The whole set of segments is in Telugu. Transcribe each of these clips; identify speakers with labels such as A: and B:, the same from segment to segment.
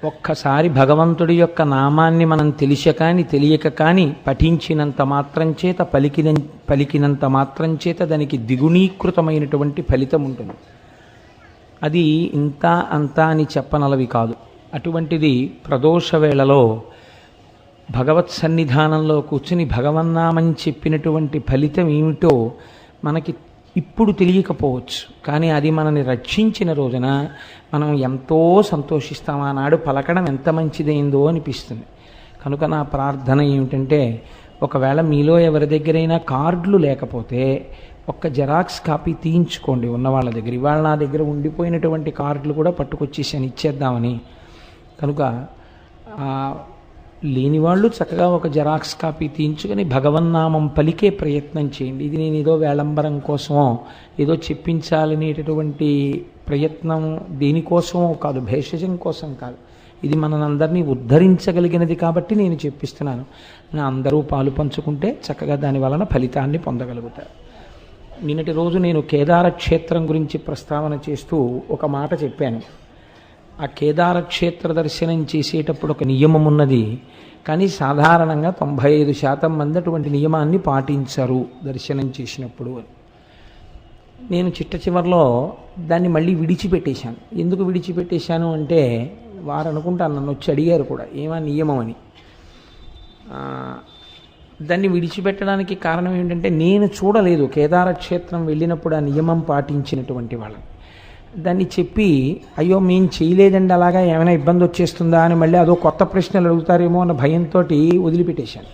A: ఒక్కసారి భగవంతుడి యొక్క నామాన్ని మనం తెలియక కానీ పఠించినంత మాత్రం చేత పలికినంత మాత్రం చేత దానికి ద్విగుణీకృతమైనటువంటి ఫలితం ఉంటుంది. అది ఇంత అంత అని చెప్పనలవి కాదు. అటువంటిది ప్రదోష వేళలో భగవత్ సన్నిధానంలో కూర్చుని భగవన్నామని చెప్పినటువంటి ఫలితం ఏమిటో మనకి ఇప్పుడు తెలియకపోవచ్చు, కానీ అది మనని రక్షించిన రోజున మనం ఎంతో సంతోషిస్తాం. ఆనాడు పలకడం ఎంత మంచిదైందో అనిపిస్తుంది. కనుక నా ప్రార్థన ఏమిటంటే, ఒకవేళ మీలో ఎవరి దగ్గరైనా కార్డులు లేకపోతే ఒక్క జెరాక్స్ కాపీ తీయించుకోండి ఉన్న వాళ్ళ దగ్గర. ఇవాళ నా దగ్గర ఉండిపోయినటువంటి కార్డులు కూడా పట్టుకొచ్చేసాను ఇచ్చేద్దామని. కనుక లేని వాళ్ళు చక్కగా ఒక జెరాక్స్ కాపీ తీయించుకొని భగవన్నామం పలికే ప్రయత్నం చేయండి. ఇది నేను ఏదో వేళంబరం కోసమో ఏదో చెప్పించాలనేటటువంటి ప్రయత్నం దేనికోసమో కాదు, భేషజం కోసం కాదు. ఇది మనందరినీ ఉద్ధరించగలిగినది కాబట్టి నేను చెప్పిస్తున్నాను. అందరూ పాలు పంచుకుంటే చక్కగా దాని వలన ఫలితాన్ని పొందగలుగుతారు. నిన్నటి రోజు నేను కేదార క్షేత్రం గురించి ప్రస్తావన చేస్తూ ఒక మాట చెప్పాను. ఆ కేదార క్షేత్ర దర్శనం చేసేటప్పుడు ఒక నియమం ఉన్నది, కానీ సాధారణంగా 95% మంది అటువంటి నియమాన్ని పాటించరు దర్శనం చేసినప్పుడు అని. నేను చిట్ట చివరిలో దాన్ని మళ్ళీ విడిచిపెట్టేశాను. ఎందుకు విడిచిపెట్టేశాను అంటే, వారు అనుకుంటాను నన్ను వచ్చి అడిగారు కూడా ఏమా నియమం అని. దాన్ని విడిచిపెట్టడానికి కారణం ఏంటంటే, నేను చూడలేదు కేదార క్షేత్రం వెళ్ళినప్పుడు ఆ నియమం పాటించినటువంటి వాళ్ళని. దాన్ని చెప్పి అయ్యో మేము చేయలేదండి అలాగా ఏమైనా ఇబ్బంది వచ్చేస్తుందా అని మళ్ళీ అదో కొత్త ప్రశ్నలు అడుగుతారేమో అన్న భయంతో వదిలిపెట్టేశాను.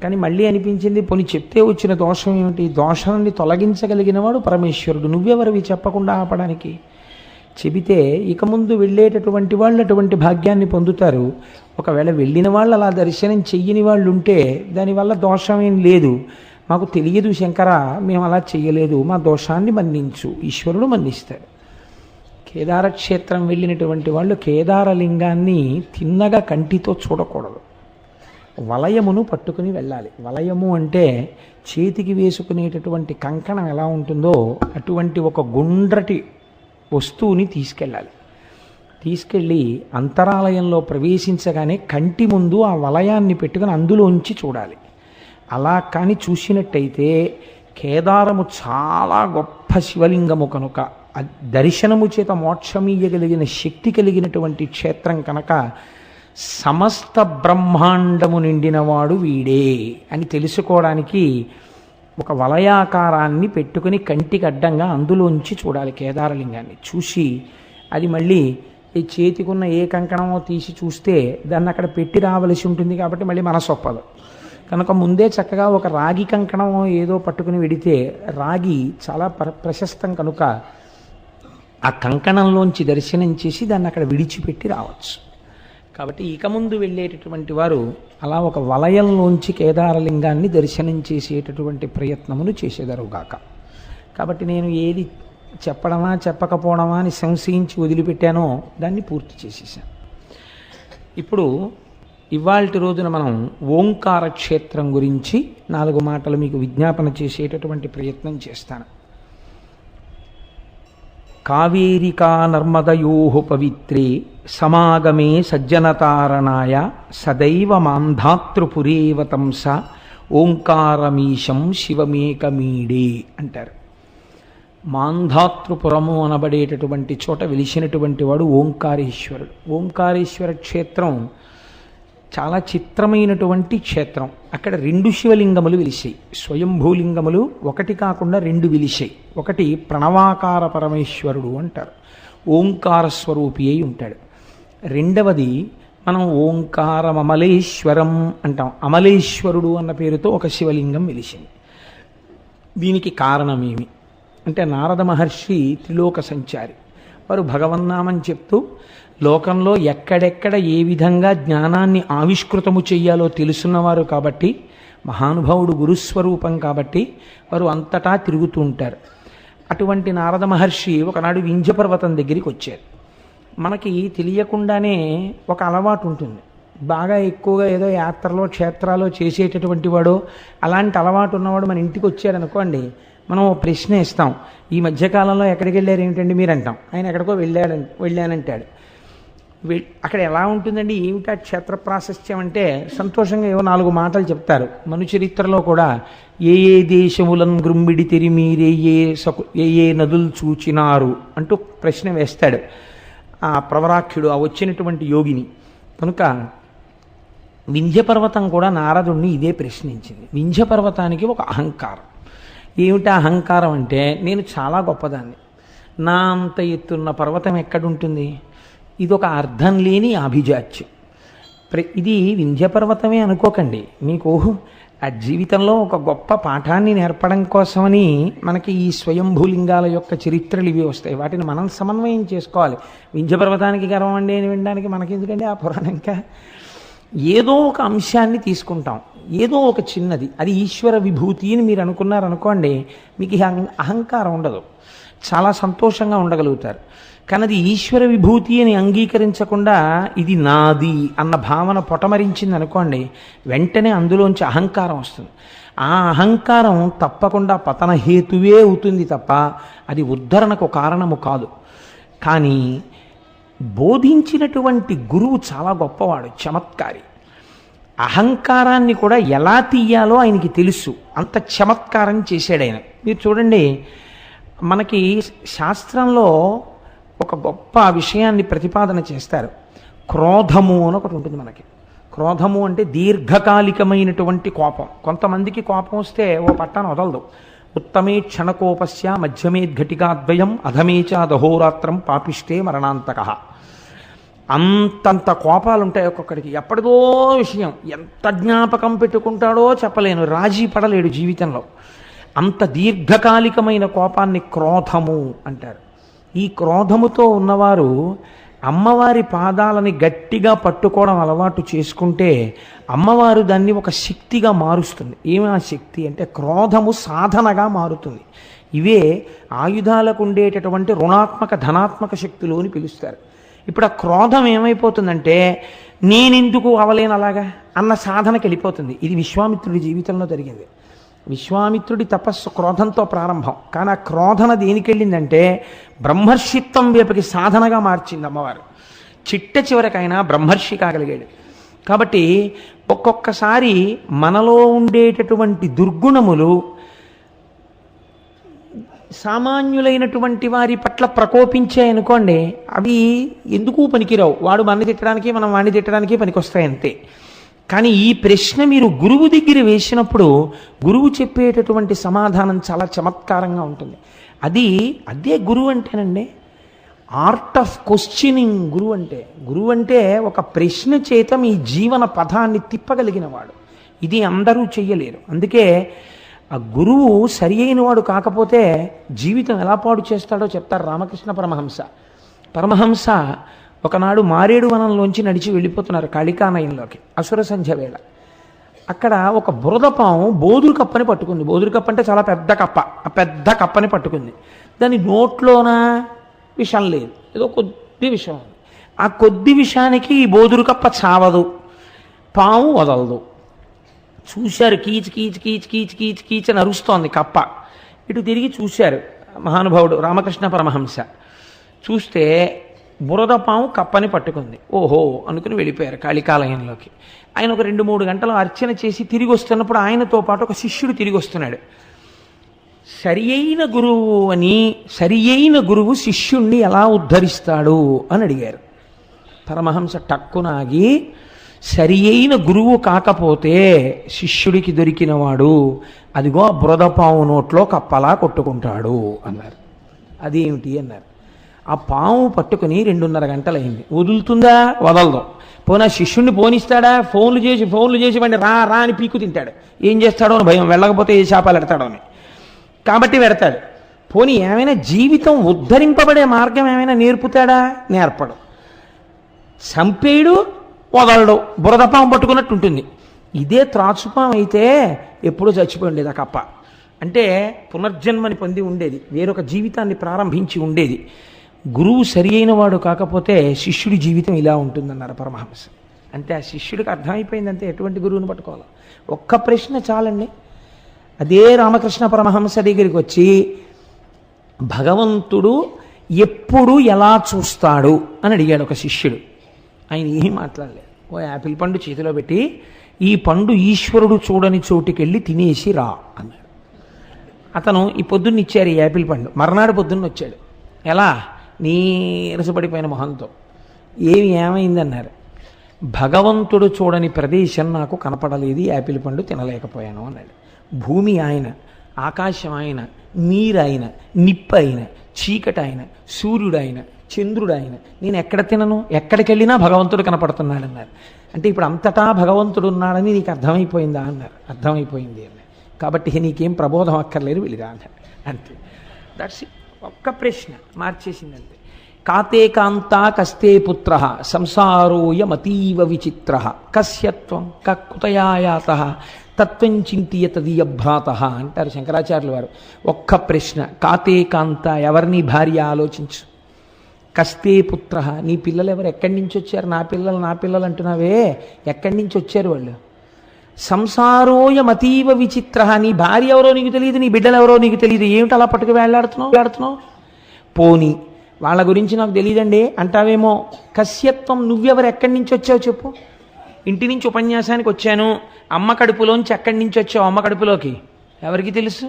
A: కానీ మళ్ళీ అనిపించింది, పోనీ చెప్తే వచ్చిన దోషం ఏమిటి? దోషాన్ని తొలగించగలిగిన వాడు పరమేశ్వరుడు. నువ్వెవరివి చెప్పకుండా ఆపడానికి? చెబితే ఇక ముందు వెళ్ళేటటువంటి వాళ్ళు అటువంటి భాగ్యాన్ని పొందుతారు. ఒకవేళ వెళ్ళిన వాళ్ళు అలా దర్శనం చెయ్యని వాళ్ళు ఉంటే దానివల్ల దోషం ఏం లేదు. మాకు తెలియదు శంకర, మేము అలా చెయ్యలేదు, మా దోషాన్ని మన్నించు, ఈశ్వరుడు మన్నిస్తాడు. కేదార క్షేత్రం వెళ్ళినటువంటి వాళ్ళు కేదారలింగాన్ని తిన్నగా కంటితో చూడకూడదు, వలయమును పట్టుకుని వెళ్ళాలి. వలయము అంటే చేతికి వేసుకునేటటువంటి కంకణం ఎలా ఉంటుందో అటువంటి ఒక గుండ్రటి వస్తువుని తీసుకెళ్ళి అంతరాలయంలో ప్రవేశించగానే కంటి ముందు ఆ వలయాన్ని పెట్టుకుని అందులోంచి చూడాలి. అలా కానీ చూసినట్టయితే కేదారము చాలా గొప్ప శివలింగము కనుక, దర్శనము చేత మోక్షమీయగలిగిన శక్తి కలిగినటువంటి క్షేత్రం కనుక సమస్త బ్రహ్మాండము నిండినవాడు వీడే అని తెలుసుకోవడానికి ఒక వలయాకారాన్ని పెట్టుకుని కంటికి అడ్డంగా అందులోంచి చూడాలి కేదారలింగాన్ని. చూసి అది మళ్ళీ ఈ చేతికున్న ఏ కంకణమో తీసి చూస్తే దాన్ని అక్కడ పెట్టి రావలసి ఉంటుంది కాబట్టి మళ్ళీ మనసు ఒప్పదు. కనుక ముందే చక్కగా ఒక రాగి కంకణమో ఏదో పట్టుకుని వెడితే, రాగి చాలా ప్రశస్తం కనుక ఆ కంకణంలోంచి దర్శనం చేసి దాన్ని అక్కడ విడిచిపెట్టి రావచ్చు. కాబట్టి ఇక ముందు వెళ్ళేటటువంటి వారు అలా ఒక వలయంలోంచి కేదారలింగాన్ని దర్శనం చేసేటటువంటి ప్రయత్నములు చేసేదరుగాక. కాబట్టి నేను ఏది చెప్పడమా చెప్పకపోవడమా అని సంశయించి వదిలిపెట్టానో దాన్ని పూర్తి చేసేసాను. ఇప్పుడు ఇవాల్టి రోజున మనం ఓంకార క్షేత్రం గురించి 4 మాటలు మీకు విజ్ఞాపన చేసేటటువంటి ప్రయత్నం చేస్తాను. కావేరికా నర్మదయోః పవిత్రే సమాగమే సజ్జనతారణాయ సదైవ మాంధాతృపురేవ తంస ఓంకారమీశం శివమేకమీడే అంటారు. మాంధాతృపురము అనబడేటటువంటి చోట వెలిసినటువంటి వాడు ఓంకారేశ్వరుడు. ఓంకారేశ్వర క్షేత్రం చాలా చిత్రమైనటువంటి క్షేత్రం. అక్కడ 2 శివలింగములు వెలిసాయి, స్వయంభూలింగములు, ఒకటి కాకుండా 2 వెలిసాయి. ఒకటి ప్రణవాకార పరమేశ్వరుడు అంటారు, ఓంకార స్వరూపి అయి ఉంటాడు. రెండవది మనం ఓంకారమమలేశ్వరం అంటాం, అమలేశ్వరుడు అన్న పేరుతో ఒక శివలింగం వెలిసింది. దీనికి కారణమేమి అంటే, నారద మహర్షి త్రిలోక సంచారి. వారు భగవన్నామని చెప్తూ లోకంలో ఎక్కడెక్కడ ఏ విధంగా జ్ఞానాన్ని ఆవిష్కృతము చెయ్యాలో తెలుసున్నవారు కాబట్టి, మహానుభావుడు గురుస్వరూపం కాబట్టి వారు అంతటా తిరుగుతూ ఉంటారు. అటువంటి నారద మహర్షి ఒకనాడు వింధ్యపర్వతం దగ్గరికి వచ్చారు. మనకి తెలియకుండానే ఒక అలవాటు ఉంటుంది, బాగా ఎక్కువగా ఏదో యాత్రలో క్షేత్రాల్లో చేసేటటువంటి వాడు, అలాంటి అలవాటు ఉన్నవాడు మన ఇంటికి వచ్చారనుకోండి, మనం ఓ ప్రశ్న ఇస్తాం, ఈ మధ్యకాలంలో ఎక్కడికి వెళ్ళారు ఏమిటండి మీరు అంటాం. ఆయన ఎక్కడికో వెళ్ళానంటాడు. అక్కడ ఎలా ఉంటుందండి, ఏమిటా క్షేత్ర ప్రాశస్త్యం అంటే సంతోషంగా ఏవో 4 మాటలు చెప్తారు. మను చరిత్రలో కూడా ఏ ఏ దేశములను గ్రుమ్మిడి తెరిమీరే ఏ నదులు చూచినారు అంటూ ప్రశ్న వేస్తాడు ఆ ప్రవరాఖ్యుడు, ఆ వచ్చినటువంటి యోగిని. కనుక వింధ్యపర్వతం కూడా నారదుణ్ణి ఇదే ప్రశ్నించింది. వింధ్యపర్వతానికి ఒక అహంకారం. ఏమిటా అహంకారం అంటే, నేను చాలా గొప్పదాన్ని, నా అంత ఎత్తున్న పర్వతం ఎక్కడుంటుంది, ఇది ఒక అర్థం లేని అభిజాత్యం. ఇది వింధ్యపర్వతమే అనుకోకండి, మీకు ఆ జీవితంలో ఒక గొప్ప పాఠాన్ని నేర్పడం కోసమని మనకి ఈ స్వయంభూలింగాల యొక్క చరిత్రలు ఇవి వస్తాయి. వాటిని మనం సమన్వయం చేసుకోవాలి. వింధ్యపర్వతానికి గర్వం అండి అని వినడానికి మనకెందుకండి ఆ పురాణంగా. ఏదో ఒక అంశాన్ని తీసుకుంటాం, ఏదో ఒక చిన్నది, అది ఈశ్వర విభూతి అని మీరు అనుకున్నారనుకోండి, మీకు అహంకారం ఉండదు, చాలా సంతోషంగా ఉండగలుగుతారు. కానీ అది ఈశ్వర విభూతి అని అంగీకరించకుండా ఇది నాది అన్న భావన పొటమరించింది అనుకోండి, వెంటనే అందులోంచి అహంకారం వస్తుంది. ఆ అహంకారం తప్పకుండా పతనహేతువే అవుతుంది తప్ప అది ఉద్ధరణకు కారణము కాదు. కానీ బోధించినటువంటి గురువు చాలా గొప్పవాడు, చమత్కారి. అహంకారాన్ని కూడా ఎలా తీయాలో ఆయనకి తెలుసు, అంత చమత్కారం చేశాడు ఆయన. మీరు చూడండి, మనకి శాస్త్రంలో ఒక గొప్ప విషయాన్ని ప్రతిపాదన చేస్తారు. క్రోధము అని ఒకటి ఉంటుంది మనకి. క్రోధము అంటే దీర్ఘకాలికమైనటువంటి కోపం. కొంతమందికి కోపం వస్తే ఓ పట్టాన వదలదు. ఉత్తమే క్షణకోపస్య మధ్యమేద్ఘటికాద్వయం అధమేచ దహోరాత్రం పాపిష్టే మరణాంతక. అంతంత కోపాలు ఉంటాయి ఒక్కొక్కడికి. ఎప్పటిదో విషయం, ఎంత జ్ఞాపకం పెట్టుకుంటాడో చెప్పలేను, రాజీ పడలేడు జీవితంలో. అంత దీర్ఘకాలికమైన కోపాన్ని క్రోధము అంటారు. ఈ క్రోధముతో ఉన్నవారు అమ్మవారి పాదాలని గట్టిగా పట్టుకోవడం అలవాటు చేసుకుంటే అమ్మవారు దాన్ని ఒక శక్తిగా మారుస్తుంది. ఏమి ఆ శక్తి అంటే, క్రోధము సాధనగా మారుతుంది. ఇవే ఆయుధాలకు ఉండేటటువంటి రుణాత్మక ధనాత్మక శక్తులు అని పిలుస్తారు. ఇప్పుడు ఆ క్రోధం ఏమైపోతుందంటే, నేనెందుకు అవలేను అలాగా అన్న సాధనకి వెళ్ళిపోతుంది. ఇది విశ్వామిత్రుడి జీవితంలో జరిగింది. విశ్వామిత్రుడి తపస్సు క్రోధంతో ప్రారంభం, కానీ ఆ క్రోధన దేనికి వెళ్ళిందంటే బ్రహ్మర్షిత్వం వైపుకి సాధనగా మార్చింది అమ్మవారు. చిట్ట చివరికైనా బ్రహ్మర్షి కాగలిగాడు. కాబట్టి ఒక్కొక్కసారి మనలో ఉండేటటువంటి దుర్గుణములు సామాన్యులైనటువంటి వారి పట్ల ప్రకోపించాయనుకోండి, అవి ఎందుకు పనికిరావు. వాడు వాడిని తిట్టడానికి, మనం వాడిని తిట్టడానికి పనికొస్తాయి అంతే. కానీ ఈ ప్రశ్న మీరు గురువు దగ్గర వేసినప్పుడు గురువు చెప్పేటటువంటి సమాధానం చాలా చమత్కారంగా ఉంటుంది. అదే గురువు అంటేనండి, ఆర్ట్ ఆఫ్ క్వశ్చనింగ్ గురువు అంటే ఒక ప్రశ్న చేత మీ జీవన పథాన్ని తిప్పగలిగిన వాడు. ఇది అందరూ చెయ్యలేరు. అందుకే ఆ గురువు సరి అయిన వాడు కాకపోతే జీవితం ఎలా పాడు చేస్తాడో చెప్తారు రామకృష్ణ పరమహంస ఒకనాడు మారేడు వనంలోంచి నడిచి వెళ్ళిపోతున్నారు కాళికానయంలోకి, అసుర సంధ్య వేళ. అక్కడ ఒక బురదపాము బోదురు కప్పని పట్టుకుంది. బోదురు కప్ప అంటే చాలా పెద్ద కప్ప. ఆ పెద్ద కప్పని పట్టుకుంది. దాని నోట్లోన విషం లేదు, ఏదో కొద్ది విషం ఉంది. ఆ కొద్ది విషానికి ఈ బోదురు కప్ప చావదు, పాము వదలదు. చూశారు, కీచ్ కీచ్ కీచ్ కీచ్ కీచ్ కీచ్ అని అరుస్తోంది కప్ప. ఇటు తిరిగి చూశారు మహానుభావుడు రామకృష్ణ పరమహంస. చూస్తే బురదపాము కప్పని పట్టుకుంది. ఓహో అనుకుని వెళ్ళిపోయారు కాళికాలయంలోకి. ఆయన ఒక 2-3 గంటలు అర్చన చేసి తిరిగి వస్తున్నప్పుడు ఆయనతో పాటు ఒక శిష్యుడు తిరిగి వస్తున్నాడు. సరి అయిన గురువు శిష్యుణ్ణి ఎలా ఉద్ధరిస్తాడు అని అడిగారు. పరమహంస టక్కునాగి, సరి అయిన గురువు కాకపోతే శిష్యుడికి దొరికినవాడు అదిగో బురదపాము నోట్లో కప్పలా కొట్టుకుంటాడు అన్నారు. అదేమిటి అన్నారు. ఆ పాము పట్టుకుని 2:30 గంటలైంది. వదులుతుందా? వదలదు. పోనా శిష్యుణ్ణి పోనిస్తాడా? ఫోన్లు చేసి వాడిని రా అని పీకు తింటాడు. ఏం చేస్తాడో అని భయం, వెళ్ళకపోతే ఏ శాపాలు ఎడతాడో అని. కాబట్టి పెడతాడు. పోనీ ఏమైనా జీవితం ఉద్ధరింపబడే మార్గం ఏమైనా నేర్పుతాడా? నేర్పడు. చంపేయుడు, వదలడు, బురదపాము పట్టుకున్నట్టు ఉంటుంది. ఇదే త్రాచుపాం అయితే ఎప్పుడూ చచ్చిపోయి ఉండేది ఆ కప్ప. అంటే పునర్జన్మని పొంది ఉండేది, వేరొక జీవితాన్ని ప్రారంభించి ఉండేది. గురువు సరి అయిన వాడు కాకపోతే శిష్యుడి జీవితం ఇలా ఉంటుందన్నారు పరమహంస. అంటే ఆ శిష్యుడికి అర్థమైపోయిందంటే ఎటువంటి గురువుని పట్టుకోవాలి. ఒక్క ప్రశ్న చాలండి. అదే రామకృష్ణ పరమహంస దగ్గరికి వచ్చి, భగవంతుడు ఎప్పుడు ఎలా చూస్తాడు అని అడిగాడు ఒక శిష్యుడు. ఆయన ఏం మాట్లాడలేదు. ఓ యాపిల్ పండు చేతిలో పెట్టి, ఈ పండు ఈశ్వరుడు చూడని చోటుకెళ్ళి తినేసి రా అన్నాడు. అతను ఈ పొద్దున్న ఇచ్చారు ఈ యాపిల్ పండు. మర్నాడు పొద్దున్న వచ్చాడు. ఎలా? నీరసపడిపోయిన మొహంతో. ఏమైందన్నారు. భగవంతుడు చూడని ప్రదేశం నాకు కనపడలేదు, యాపిల్ పండు తినలేకపోయాను అన్నాడు. భూమి ఆయన, ఆకాశం ఆయన, నీరు ఆయన, నిప్పు ఆయన, చీకటి ఆయన, సూర్యుడు ఆయన, చంద్రుడు ఆయన, నేను ఎక్కడ తినను? ఎక్కడికి వెళ్ళినా భగవంతుడు కనపడుతున్నాడు అన్నారు. అంటే ఇప్పుడు అంతటా భగవంతుడు ఉన్నాడని నీకు అర్థమైపోయిందా అన్నారు. అర్థమైపోయింది అన్నారు. కాబట్టి నీకేం ప్రబోధం అక్కర్లేదు, వెళ్ళిరా అన్నారు. అంతే. That's it. ఒక్క ప్రశ్న మార్చేసింది అంతే. కాతే కాంతా కస్తే పుత్ర సంసారోయమతీవ విచిత్ర కస్యత్వం కుతయాయాత తత్వం చింతియ తదీయభ్రాత అంటారు శంకరాచార్యుల వారు. ఒక్క ప్రశ్న. కాతే కాంత, ఎవరిని భార్య ఆలోచించు. కస్తే పుత్ర, నీ పిల్లలు ఎవరు? ఎక్కడి నుంచి వచ్చారు? నా పిల్లలు అంటున్నావే, ఎక్కడి నుంచి వచ్చారు వాళ్ళు? సంసారోయమతీవ విచిత్ర, నీ భార్య ఎవరో నీకు తెలియదు, నీ బిడ్డలు ఎవరో నీకు తెలియదు, ఏమిటి అలా పట్టుకు వేళ్లాడుతున్నావు? పోనీ వాళ్ళ గురించి నాకు తెలియదండి అంటావేమో. కస్యత్వం, నువ్వెవరు? ఎక్కడి నుంచి వచ్చావు చెప్పు. ఇంటి నుంచి ఉపన్యాసానికి వచ్చాను, అమ్మ కడుపులోంచి ఎక్కడి నుంచి వచ్చావు అమ్మ కడుపులోకి? ఎవరికి తెలుసు?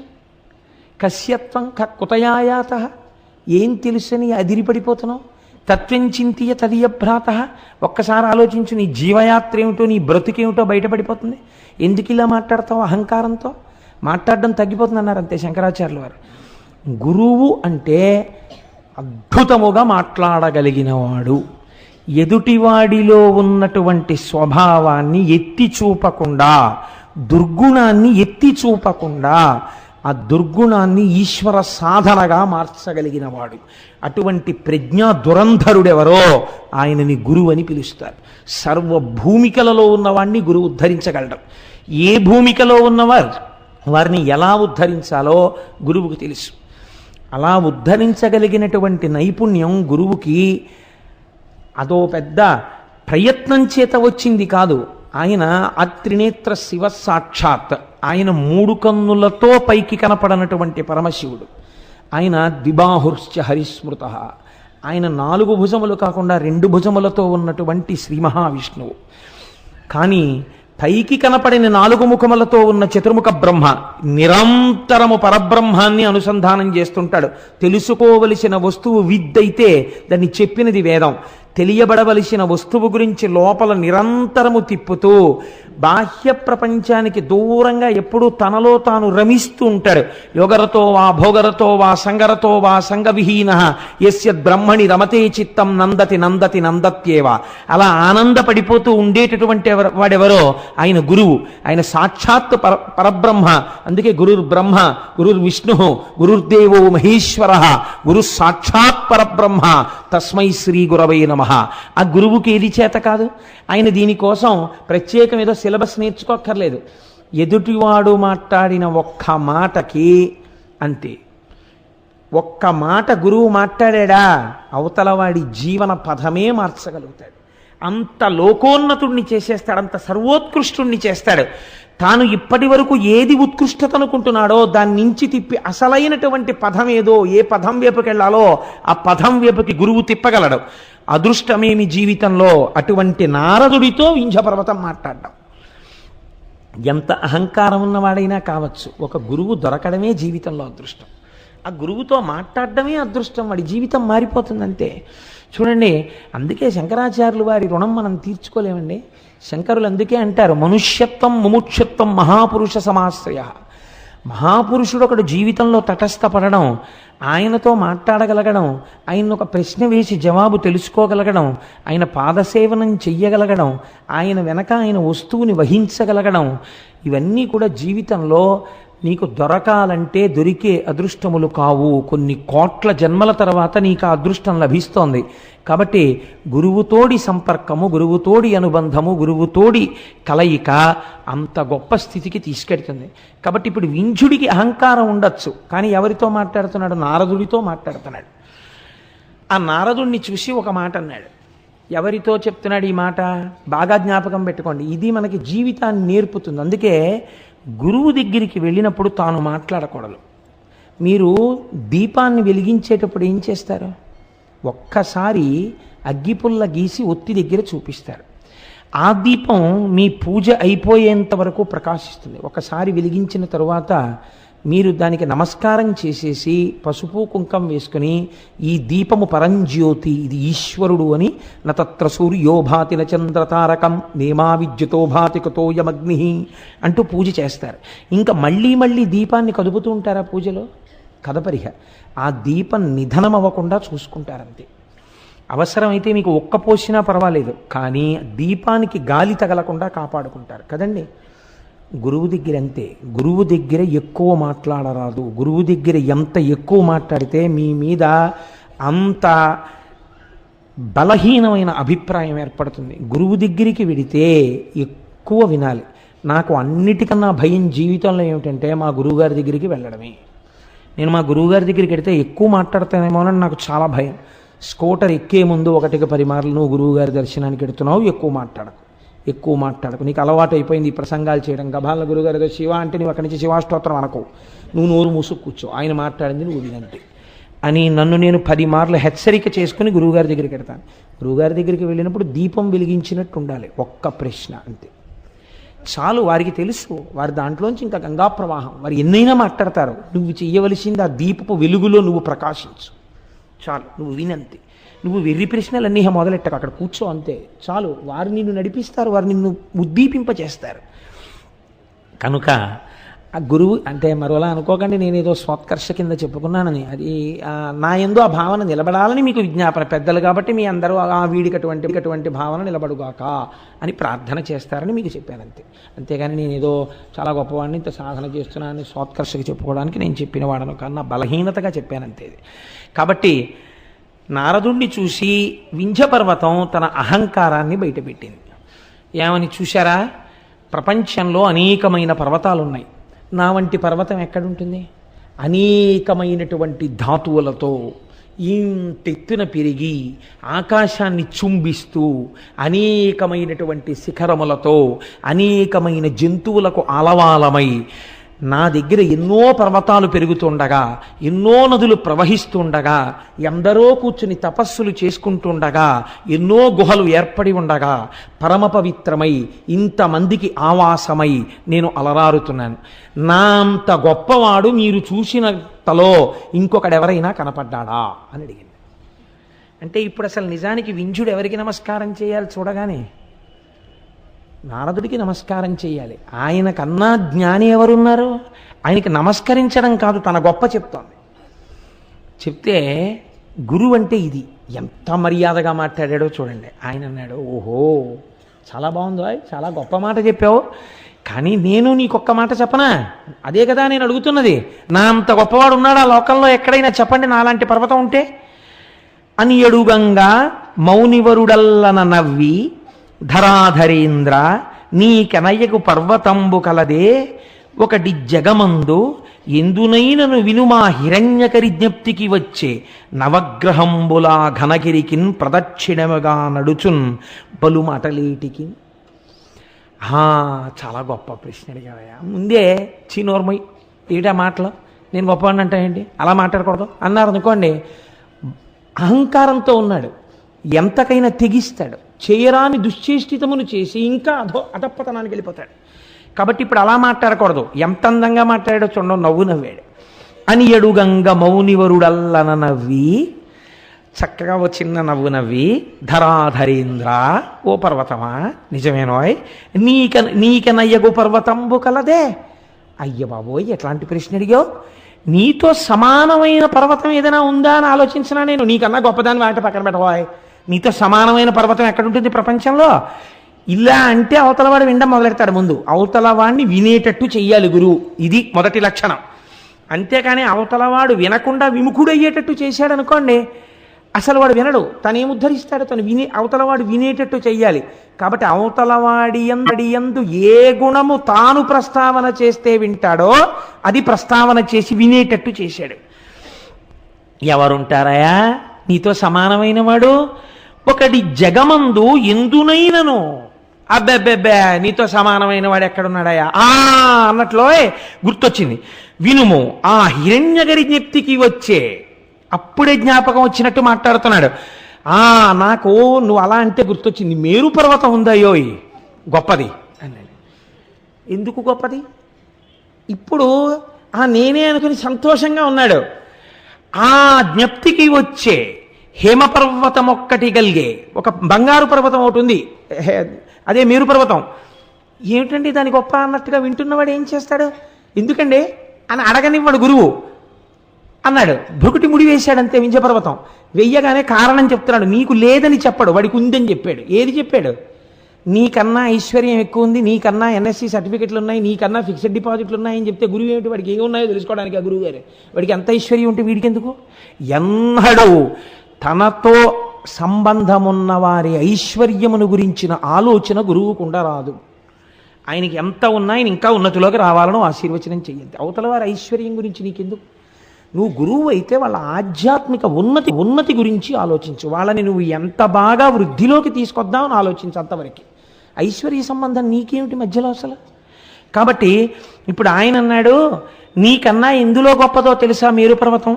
A: కస్యత్వం కుతయాయాత, ఏం తెలుసని అదిరిపడిపోతున్నావు? తత్వం చింతియ తదీయభ్రాత, ఒక్కసారి ఆలోచించు. నీ జీవయాత్ర ఏమిటో, నీ బ్రతుకేమిటో బయటపడిపోతుంది. ఎందుకు ఇలా మాట్లాడతావు? అహంకారంతో మాట్లాడడం తగ్గిపోతుంది అన్నారు. అంతే శంకరాచార్యుల వారు. గురువు అంటే అద్భుతముగా మాట్లాడగలిగినవాడు. ఎదుటివాడిలో ఉన్నటువంటి స్వభావాన్ని ఎత్తి చూపకుండా, దుర్గుణాన్ని ఎత్తి చూపకుండా, ఆ దుర్గుణాన్ని ఈశ్వర సాధనగా మార్చగలిగినవాడు. అటువంటి ప్రజ్ఞా దురంధరుడెవరో ఆయనని గురువు అని పిలుస్తారు. సర్వ భూమికలలో ఉన్నవాడిని గురువు ఉద్ధరించగలడం. ఏ భూమికలో ఉన్నవారు వారిని ఎలా ఉద్ధరించాలో గురువుకు తెలుసు. అలా ఉద్ధరించగలిగినటువంటి నైపుణ్యం గురువుకి అదో పెద్ద ప్రయత్నం చేత వచ్చింది కాదు. ఆయన అత్రినేత్ర శివ సాక్షాత్. ఆయన 3 కన్నులతో పైకి కనపడనటువంటి పరమశివుడు. ఆయన ద్విబాహుశ్చ హరిస్మృత. ఆయన 4 భుజములు కాకుండా 2 భుజములతో ఉన్నటువంటి శ్రీ మహావిష్ణువు. కానీ పైకి కనపడిన 4 ముఖములతో ఉన్న చతుర్ముఖ బ్రహ్మ నిరంతరము పరబ్రహ్మాన్ని అనుసంధానం చేస్తుంటాడు. తెలుసుకోవలసిన వస్తువు విద్దైతే దాన్ని చెప్పినది వేదం. తెలియబడవలసిన వస్తువు గురించి లోపల నిరంతరము తిప్పుతూ బాహ్య ప్రపంచానికి దూరంగా ఎప్పుడూ తనలో తాను రమిస్తూ ఉంటాడు. యోగరతో వా భోగరతో వా సంగరతో వా సంగవిహీన యస్య బ్రహ్మణి రమతే చిత్తం నందతి నందతి నందత్యేవ. అలా ఆనందపడిపోతూ ఉండేటటువంటి వాడెవరో ఆయన గురువు. ఆయన సాక్షాత్ పరబ్రహ్మ. అందుకే గురుర్ బ్రహ్మ, గురుర్ విష్ణు, గురుర్దేవో మహేశ్వర, గురు సాక్షాత్ పరబ్రహ్మ, తస్మై శ్రీ గురవై నమః. ఆ గురువుకి ఏది చేత కాదు. ఆయన దీనికోసం ప్రత్యేకం ఏదో సిలబస్ నేర్చుకోక్కర్లేదు. ఎదుటివాడు మాట్లాడిన ఒక్క మాటకి అంతే. ఒక్క మాట గురువు మాట్లాడా అవతల వాడి జీవన పథమే మార్చగలుగుతాడు. అంత లోకోన్నతుడిని చేసేస్తాడు, అంత సర్వోత్కృష్టుణ్ణి చేస్తాడు. తాను ఇప్పటి వరకు ఏది ఉత్కృష్టత అనుకుంటున్నాడో దాని నుంచి తిప్పి అసలైనటువంటి పదం ఏదో, ఏ పదం వైపుకెళ్లాలో ఆ పదం వైపుకి గురువు తిప్పగలడు. అదృష్టమేమి జీవితంలో అటువంటి నారదుడితో వింధ్యపర్వతం మాట్లాడడం. ఎంత అహంకారం ఉన్నవాడైనా కావచ్చు, ఒక గురువు దొరకడమే జీవితంలో అదృష్టం. ఆ గురువుతో మాట్లాడడమే అదృష్టం. వాడి జీవితం మారిపోతుందంతే. చూడండి, అందుకే శంకరాచార్యులు వారి రుణం మనం తీర్చుకోలేమండి. శంకరులు అందుకే అంటారు, మనుష్యత్వం ముముక్షత్వం మహాపురుష సమాశ్రయ. మహాపురుషుడు ఒకడు జీవితంలో తటస్థపడడం, ఆయనతో మాట్లాడగలగడం, ఆయన ఒక ప్రశ్న వేసి జవాబు తెలుసుకోగలగడం, ఆయన పాదసేవనం చెయ్యగలగడం, ఆయన వెనక ఆయన వస్తువుని వహించగలగడం, ఇవన్నీ కూడా జీవితంలో నీకు దొరకాలంటే దొరికే అదృష్టములు కావు. కొన్ని కోట్ల జన్మల తర్వాత నీకు ఆ అదృష్టం లభిస్తోంది. కాబట్టి గురువుతోడి సంపర్కము, గురువుతోడి అనుబంధము, గురువుతోడి కలయిక అంత గొప్ప స్థితికి తీసుకెడుతుంది. కాబట్టి ఇప్పుడు వింధ్యుడికి అహంకారం ఉండొచ్చు, కానీ ఎవరితో మాట్లాడుతున్నాడు? నారదుడితో మాట్లాడుతున్నాడు. ఆ నారదుడిని చూసి ఒక మాట అన్నాడు. ఎవరితో చెప్తున్నాడు ఈ మాట? బాగా జ్ఞాపకం పెట్టుకోండి. ఇది మనకి జీవితాన్ని నేర్పుతుంది. అందుకే గురువు దగ్గరికి వెళ్ళినప్పుడు తాను మాట్లాడకూడదు. మీరు దీపాన్ని వెలిగించేటప్పుడు ఏం చేస్తారు? ఒక్కసారి అగ్గిపుల్ల గీసి ఒత్తి దగ్గర చూపిస్తారు. ఆ దీపం మీ పూజ అయిపోయేంత వరకు ప్రకాశిస్తుంది. ఒకసారి వెలిగించిన తరువాత మీరు దానికి నమస్కారం చేసేసి పసుపు కుంకం వేసుకుని ఈ దీపము పరంజ్యోతి, ఇది ఈశ్వరుడు అని, నతత్ర సూర్యో భాతి నచంద్రతారకం నేమా విద్యుతో భాతి కుతోయమగ్ని అంటూ పూజ చేస్తారు. ఇంకా మళ్ళీ మళ్ళీ దీపాన్ని కదుపుతూ ఉంటారా పూజలో? కదపరిహ. ఆ దీపం నిధనం అవ్వకుండా చూసుకుంటారంతే. అవసరమైతే మీకు ఒక్క పోసినా పర్వాలేదు, కానీ దీపానికి గాలి తగలకుండా కాపాడుకుంటారు కదండి. గురువు దగ్గర అంతే. గురువు దగ్గర ఎక్కువ మాట్లాడరాదు. గురువు దగ్గర ఎంత ఎక్కువ మాట్లాడితే మీ మీద అంత బలహీనమైన అభిప్రాయం ఏర్పడుతుంది. గురువు దగ్గరికి వెడితే ఎక్కువ వినాలి. నాకు అన్నిటికన్నా భయం జీవితంలో ఏమిటంటే మా గురువుగారి దగ్గరికి వెళ్ళడమే. నేను మా గురువుగారి దగ్గరికి వెడితే ఎక్కువ మాట్లాడతానేమోనని నాకు చాలా భయం. స్కూటర్ ఎక్కే ముందు 1-10 మార్లు నువ్వు గురువుగారి దర్శనానికి వెడుతున్నావు, ఎక్కువ మాట్లాడకు, నీకు అలవాటు అయిపోయింది ఈ ప్రసంగాలు చేయడం. గభాల గురువుగారు ఏదో శివ అంటే నువ్వు అక్కడి నుంచి శివాష్టోత్రం అనకు, నువ్వు నోరు మూసుకు కూర్చో, ఆయన మాట్లాడింది నువ్వు వినంటే అని నన్ను నేను 10 మార్లు హెచ్చరిక చేసుకుని గురువుగారి దగ్గరికి వెడతాను. గురువుగారి దగ్గరికి వెళ్ళినప్పుడు దీపం వెలిగించినట్టు ఉండాలి. ఒక్క ప్రశ్న అంతే చాలు. వారికి తెలుసు, వారి దాంట్లోంచి ఇంకా గంగా ప్రవాహం, వారు ఎన్నైనా మాట్లాడతారు. నువ్వు చెయ్యవలసింది ఆ దీపపు వెలుగులో నువ్వు ప్రకాశించు చాలు. నువ్వు వినంతే. నువ్వు వెర్రి ప్రశ్నలు అన్నీ మొదలెట్టకు, అక్కడ కూర్చో అంతే చాలు. వారు నిన్ను నడిపిస్తారు, వారు నిన్ను ఉద్దీపింపచేస్తారు. కనుక ఆ గురువు అంటే మరోలా అనుకోకండి, నేనేదో స్వోత్కర్ష కింద చెప్పుకున్నానని. అది నా యందు ఆ భావన నిలబడాలని మీకు విజ్ఞాపన. పెద్దలు కాబట్టి మీ అందరూ ఆ వీడికి అటువంటి భావన నిలబడుగాక అని ప్రార్థన చేస్తారని మీకు చెప్పానంతే. అంతేగాని నేనేదో చాలా గొప్పవాడిని, ఇంత సాధన చేస్తున్నానని స్వోత్కర్షకి చెప్పుకోవడానికి నేను చెప్పిన వాడను కన్నా బలహీనతగా చెప్పానంతే. కాబట్టి నారదుణ్ణి చూసి వింధ్యపర్వతం తన అహంకారాన్ని బయటపెట్టింది. ఏమని చూశారా? ప్రపంచంలో అనేకమైన పర్వతాలు ఉన్నాయి, నా వంటి పర్వతం ఎక్కడుంటుంది? అనేకమైనటువంటి ధాతువులతో ఇంతెత్తున పెరిగి ఆకాశాన్ని చుంబిస్తూ అనేకమైనటువంటి శిఖరములతో అనేకమైన జంతువులకు ఆలవాలమై నా దగ్గర ఎన్నో పర్వతాలు పెరుగుతుండగా, ఎన్నో నదులు ప్రవహిస్తుండగా, ఎందరో కూర్చుని తపస్సులు చేసుకుంటుండగా, ఎన్నో గుహలు ఏర్పడి ఉండగా, పరమ పవిత్రమై ఇంతమందికి ఆవాసమై నేను అలరారుతున్నాను. నా అంత గొప్పవాడు మీరు చూసినంతలో ఇంకొకడెవరైనా కనపడ్డాడా అని అడిగింది. అంటే ఇప్పుడు అసలు నిజానికి వింధ్యుడు ఎవరికి నమస్కారం చేయాలి? చూడగానే నారదుడికి నమస్కారం చేయాలి. ఆయన కన్నా జ్ఞాని ఎవరున్నారు? ఆయనకి నమస్కరించడం కాదు, తన గొప్ప చెప్తోంది. చెప్తే గురువు అంటే ఇది ఎంత మర్యాదగా మాట్లాడాడో చూడండి. ఆయన అన్నాడు, ఓహో చాలా బాగుందో, చాలా గొప్ప మాట చెప్పావు, కానీ నేను నీకొక్క మాట చెప్పనా? అదే కదా నేను అడుగుతున్నది. నా అంత గొప్పవాడు ఉన్నాడా లోకంలో ఎక్కడైనా? చెప్పండి నాలాంటి పర్వతం ఉంటే అని అడుగంగా మౌనివరుడల్లన నవ్వి ధరాధరేంద్ర నీకెనయకు పర్వతంబు కలదే ఒకటి జగమందు ఎందునైనను వినుమా హిరణ్యకరి జ్ఞప్తికి వచ్చే నవగ్రహంబులా ఘనగిరికిన్ ప్రదక్షిణముగా నడుచున్ బలు మాటలేటికి. చాలా గొప్ప ప్రశ్న అడిగావయ్యా. ముందే చీనోర్మయ్ ఏటా మాటలు, నేను గొప్పవాడిని అంటాయండి, అలా మాట్లాడకూడదు అన్నారు అనుకోండి. అహంకారంతో ఉన్నాడు, ఎంతకైనా తెగిస్తాడు, చేయరాని దుశ్చేష్టితమును చేసి ఇంకా అధపతనానికి వెళ్ళిపోతాడు. కాబట్టి ఇప్పుడు అలా మాట్లాడకూడదు. ఎంత అందంగా మాట్లాడాడో చూడండి, నవ్వు నవ్వాడు. అని ఎడుగంగ మౌనివరుడల్లన నవ్వి, చక్కగా ఓ చిన్న నవ్వు నవ్వి, ధరాధరేంద్ర ఓ పర్వతమా నిజమేనోయ్ నీకనయ్యగు పర్వతంబు కలదే. అయ్య బాబోయ్ ఎట్లాంటి ప్రశ్న అడిగావు? నీతో సమానమైన పర్వతం ఏదైనా ఉందా అని ఆలోచించినా నేను. నీకన్నా గొప్పదాన్ని వాటి పక్కన పెట్టబోయ్. నీతో సమానమైన పర్వతం ఎక్కడుంటుంది ప్రపంచంలో? ఇలా అంటే అవతలవాడు వినడం మొదలెడతాడు. ముందు అవతలవాడిని వినేటట్టు చెయ్యాలి గురువు, ఇది మొదటి లక్షణం. అంతేకాని అవతలవాడు వినకుండా విముఖుడయ్యేటట్టు చేశాడు అనుకోండి, అసలు వాడు వినడు, తనేం ఉద్ధరిస్తాడు? తను అవతలవాడు వినేటట్టు చెయ్యాలి. కాబట్టి అవతలవాడి యందు ఏ గుణము తాను ప్రస్తావన చేస్తే వింటాడో అది ప్రస్తావన చేసి వినేటట్టు చేశాడు. ఎవరుంటారయా నీతో సమానమైన వాడు? ఒకటి జగమందు ఎందునైనను, అబ్బెబ్బెబ్బే నీతో సమానమైన వాడు ఎక్కడున్నాడయా అన్నట్లో గుర్తొచ్చింది. వినుము ఆ హిరణ్యగరి జ్ఞప్తికి వచ్చే, అప్పుడే జ్ఞాపకం వచ్చినట్టు మాట్లాడుతున్నాడు. నాకు నువ్వు అలా అంటే గుర్తొచ్చింది, మేరు పర్వతం ఉందయ్యోయ్ గొప్పది అన్నాడు. ఎందుకు గొప్పది? ఇప్పుడు నేనే అనుకుని సంతోషంగా ఉన్నాడు. ఆ జ్ఞప్తికి వచ్చే హేమపర్వతం ఒక్కటి కలిగే ఒక బంగారు పర్వతం ఒకటి ఉంది, అదే మేరు పర్వతం. ఏమిటండి దాని గొప్ప అన్నట్టుగా వింటున్నవాడు ఏం చేస్తాడు? ఎందుకండి అని అడగనివ్వడు గురువు. అన్నాడు, భృకుటి ముడి వేశాడంతే వింధ్యపర్వతం. వెయ్యగానే కారణం చెప్తున్నాడు. నీకు లేదని చెప్పడు, వాడికి ఉందని చెప్పాడు. ఏది చెప్పాడు? నీకన్నా ఐశ్వర్యం ఎక్కువ ఉంది, నీకన్నా ఎన్ఎస్సి సర్టిఫికెట్లు ఉన్నాయి, నీకన్నా ఫిక్స్డ్ డిపాజిట్లు ఉన్నాయని చెప్తే గురువు ఏమిటి? వాడికి ఏమి ఉన్నాయో తెలుసుకోవడానికి ఆ గురువు గారు. వాడికి ఎంత ఐశ్వర్యం ఉంటే వీడికి ఎందుకు? ఎన్నడూ తనతో సంబంధమున్న వారి ఐశ్వర్యమును గురించిన ఆలోచన గురువుకుండా రాదు. ఆయనకి ఎంత ఉన్నా ఆయన ఇంకా ఉన్నతిలోకి రావాలను ఆశీర్వచనం చెయ్యండి. అవతల వారి ఐశ్వర్యం గురించి నీకెందుకు? నువ్వు గురువు అయితే వాళ్ళ ఆధ్యాత్మిక ఉన్నతి గురించి ఆలోచించు. వాళ్ళని నువ్వు ఎంత బాగా వృద్ధిలోకి తీసుకొద్దామని ఆలోచించు. అంతవరకు ఐశ్వర్య సంబంధం నీకేమిటి మధ్యలో అసలు? కాబట్టి ఇప్పుడు ఆయన అన్నాడు, నీకన్నా ఎందులో గొప్పదో తెలుసా మేరు పర్వతం?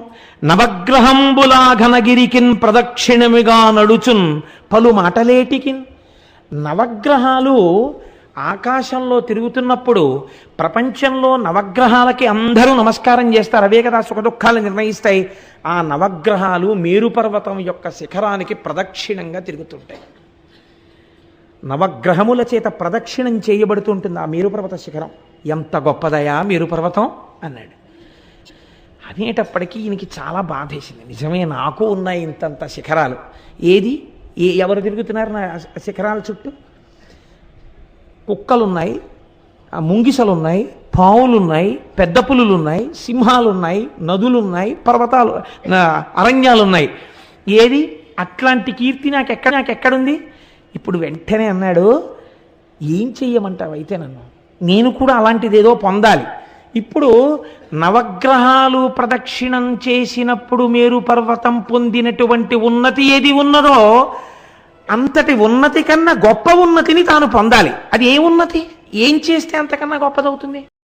A: నవగ్రహంబులా ఘనగిరికిన్ ప్రదక్షిణమిగా నడుచున్ పలు మాటలేటికిన్. నవగ్రహాలు ఆకాశంలో తిరుగుతున్నప్పుడు ప్రపంచంలో నవగ్రహాలకి అందరూ నమస్కారం చేస్తారు. అవే కదా సుఖదుఖాలు నిర్ణయిస్తాయి. ఆ నవగ్రహాలు మేరు పర్వతం యొక్క శిఖరానికి ప్రదక్షిణంగా తిరుగుతుంటాయి. నవగ్రహముల చేత ప్రదక్షిణం చేయబడుతుంటుంది ఆ మేరుపర్వత శిఖరం. ఎంత గొప్పదయా మేరుపర్వతం అన్నాడు. అనేటప్పటికీ ఈయనకి చాలా బాధేసింది. నిజమే, నాకు ఉన్నాయి ఇంతంత శిఖరాలు. ఏది ఎవరు తిరుగుతున్నారు నా శిఖరాల చుట్టూ? కుక్కలున్నాయి, ముంగిసలున్నాయి, పావులున్నాయి, పెద్ద పులులున్నాయి, సింహాలున్నాయి, నదులున్నాయి, పర్వతాలు, అరణ్యాలున్నాయి. ఏది అట్లాంటి కీర్తి నాకెక్కడుంది? ఇప్పుడు వెంటనే అన్నాడు, ఏం చెయ్యమంటావు అయితే నన్ను? నేను కూడా అలాంటిదేదో పొందాలి. ఇప్పుడు నవగ్రహాలు ప్రదక్షిణం చేసినప్పుడు మేరు పర్వతం పొందినటువంటి ఉన్నతి ఏది ఉన్నదో అంతటి ఉన్నతి కన్నా గొప్ప ఉన్నతిని తాను పొందాలి. అది ఏ ఉన్నతి? ఏం చేస్తే అంతకన్నా గొప్పదవుతుంది?